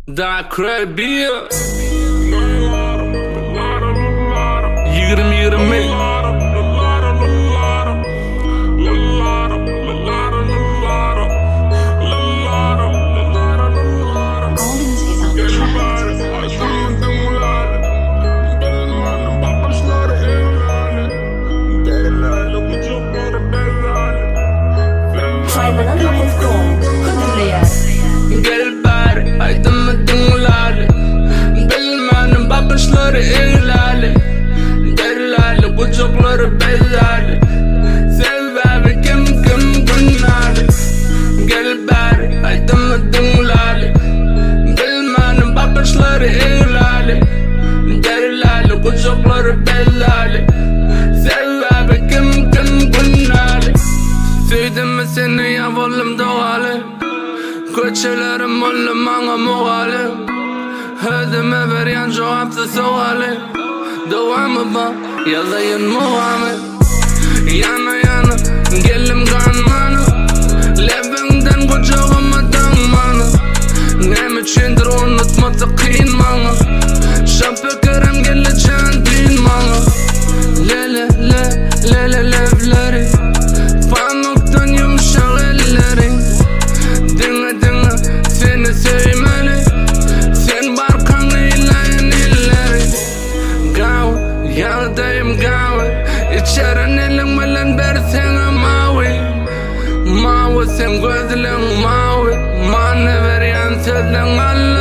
Daha Krabbiye 20-20 Gel bari aydınlatın ularla Bilmenin bakışları ihlali Derlerle kucakları bellali Sebebi kim günlerli Gel bari aydınlatın ularla Bilmenin bakışları ihlali Derlerle kucakları bellali Sebebi kim günlerli Sevdim mi seni ya oğlum doğalı Koçelerim oğlum bana muğalim Ödeme veren cevapsız suali Devamı bak yazayın muhammed Yana yana gelim kanmanı Levinden kucağıma dağmanı Nem içindir unutması kıyın bana Şapıkırım geleceğin din bana Lele le lele levleri Pamuktan yumuşak ellerin Dinle dinle seni sevmeli Sen barkanı ilayın illeri Gav, yanındayım gav İçerin elin bilen bersene mavi Mavi sen gözlerin mavi Mane veren sözlen Allah